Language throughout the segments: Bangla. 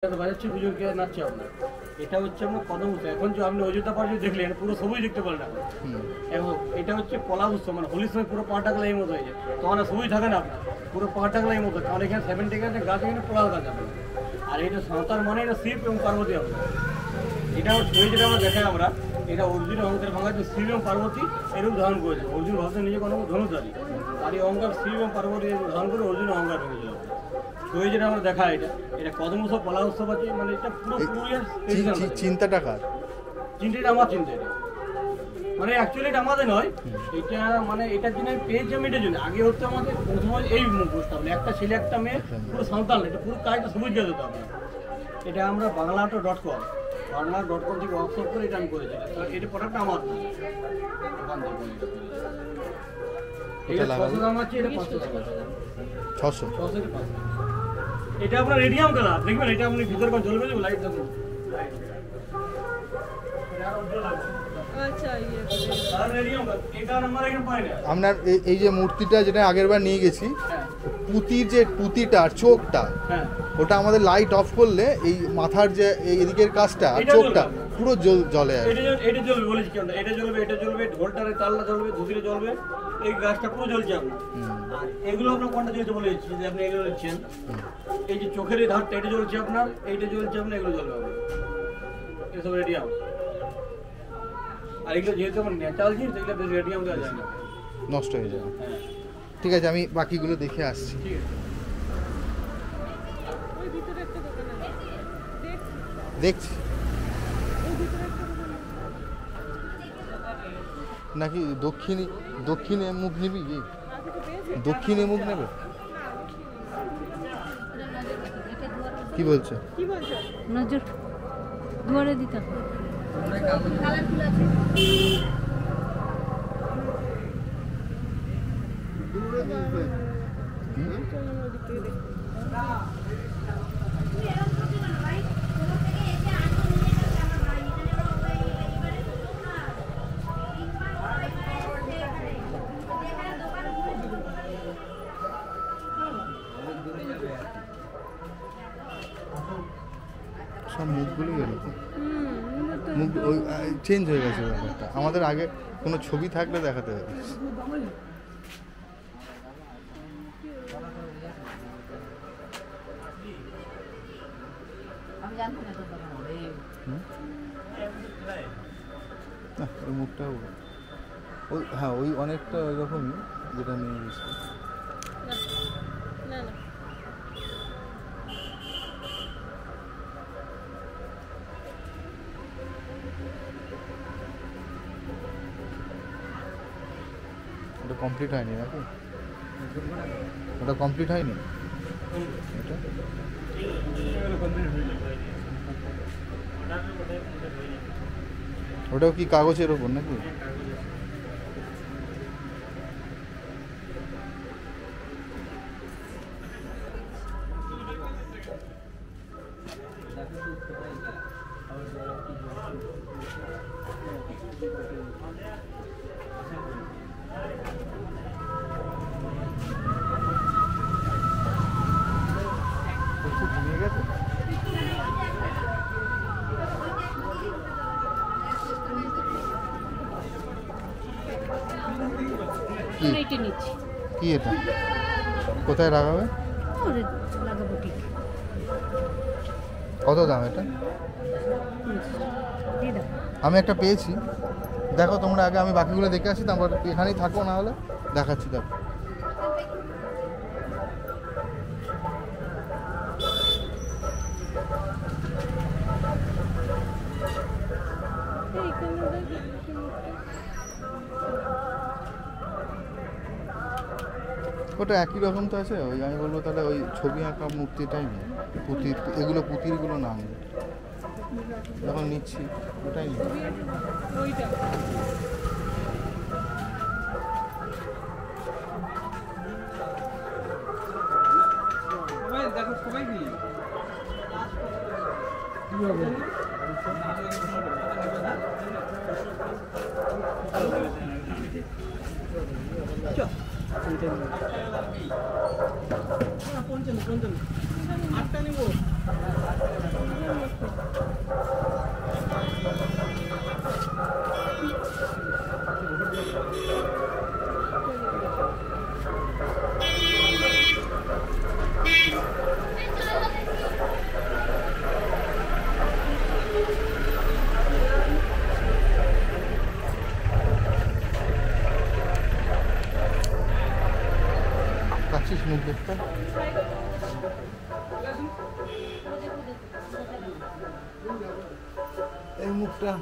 বাজাচ্ছে পুজোকে নাচছে আপনার। এটা হচ্ছে আপনার কদম উৎসব। এখন যে আপনি অযোধ্যা পাহাড় দেখলেন পুরো সবুজ দেখতে পারেন এখন। এবং এটা হচ্ছে পলা উৎসব, মানে হোলির সময় পুরো পাহাড়টা গেলে এই মতো হয়ে যায়। তখন সবুজ থাকে না আপনার, পুরো পাহাড়টা গেলে এই মতো, কারণ এখানে 70 গাছ এখানে পলাও গাছ আপনার। আর এটা সাঁওতাল মানে এটা শিব এবং পার্বতী আপনার। এটা ছবি যেটা আমরা দেখাই আমরা, এটা অর্জুন অহংকার ভাঙা যে শিব এবং পার্বতী এরূপ ধারণ করেছে। অর্জুন ভাবতে নিজে কোনো ধনুধারী, আর এই অহংকার শিব এবং পার্বতী ধারণ করে অর্জুন অহংকার ভেঙেছিল। ছবি যেটা আমরা দেখা, এটা কদম উৎসব, পলা উৎসব আছে, মানে এটা পুরো চিন্তাটা কার? চিন্তাটা আমার চিন্তা, এটা মানে অ্যাকচুয়ালি এটা আমাদের নয়, এটা মানে এটার জন্য আমি পেয়েছি আমি এটার জন্য। আগে হচ্ছে আমাদের প্রথমে এই মুখোশটা, মানে একটা ছেলে একটা মেয়ে পুরো সাঁওতাল, এটা পুরো কাজটা সবুজ গাছ হতো আপনার। এটা আমরা বাংলানাটক.com থেকে ওয়ার্কশপ করে এটা আমি করেছি। এটা প্রোডাক্টটা আমার দোকান থেকে। এটা 600 দাম আছে, এটা 500 টাকা। 600 থেকে 500। এটা আপনার রেডিয়াম কালার, দেখবেন এটা আপনি ভিতরে কোন জ্বলবে না, লাইট দেখুন। আপনার এই যে মূর্তিটা যেটা আগের বার নিয়ে গেছি, পুতির যে পুতিটা আর চোখটা, ওটা আমাদের লাইট অফ করলে এই মাথার যে এদিকের কাজটা আর চোখটা পুরো জ্বলে আসে। এটা জ্বলবে বলেছি কেন, এটা জ্বলবে, ঢোলটারে তালটা জ্বলবে, ধুতিরে জ্বলবে, এই গাছটা পুরো জ্বলছে আপনার। আর এগুলো আপনার কোনটা জ্বলছে বলে দিচ্ছি, যে আপনি এগুলো নিচ্ছেন, এই যে চোখের এই ধারটা এটা জ্বলছে আপনার, এইটা জ্বলছে আপনার, এগুলো জ্বলবে আপনার, এসব রেডিয়াম। আর এগুলো যেহেতু আমার ন্যাচারাল জিনিস, এগুলো বেশ রেডিয়াম দেওয়া যায় না, নষ্ট হয়ে যায়। ঠিক আছে, আমি বাকিগুলো দেখে আসছি। ঠিক আছে, দেখছি নাকি দক্ষিণে মুখ নিবি কি? দক্ষিণে মুখ নেবে কি বলছে? নজর দুয়ারে দিতে হবে। সব মুখগুলো গেল, মুখ ওই চেঞ্জ হয়ে গেছে ব্যাপারটা। আমাদের আগে কোনো ছবি থাকলে দেখাতে হবে। না ওই মুখটাও ওই, হ্যাঁ ওই অনেকটা ওই রকমই যেটা নিয়ে গেছি। ওটা কমপ্লিট হয়নি নাকি? ওটা কমপ্লিট হয়নি, ওটাও কি কাগজের ওপর নাকি? কি এটা কোথায় লাগাবে? কত দাম এটা? আমি একটা পেয়েছি, দেখো তোমরা আগে, আমি বাকিগুলো দেখে আসি, তারপর এখানেই থাকো, না হলে দেখাচ্ছি। দেখো ওটা একই রকম তো আছে। ওই আমি বলবো তাহলে ওই ছবি আঁকা মূর্তিটাই নেই, পুতির, এগুলো পুতিরগুলো না নেই, যখন নিচ্ছি ওটাই নেই। দেখো সবাই কি পঞ্চান্ন 8টা নেব। মুখ দেখতে এই মুখটা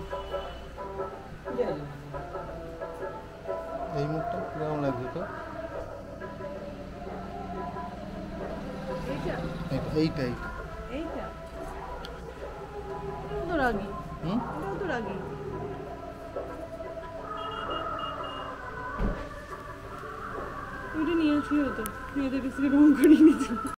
কিরকম লাগছে তো এইটাই এইটা তো রাগি এটাও তো রাগি ওইটা নিয়ে আসলে হতো মেয়েদের কাছ থেকে রং করিয়ে নিত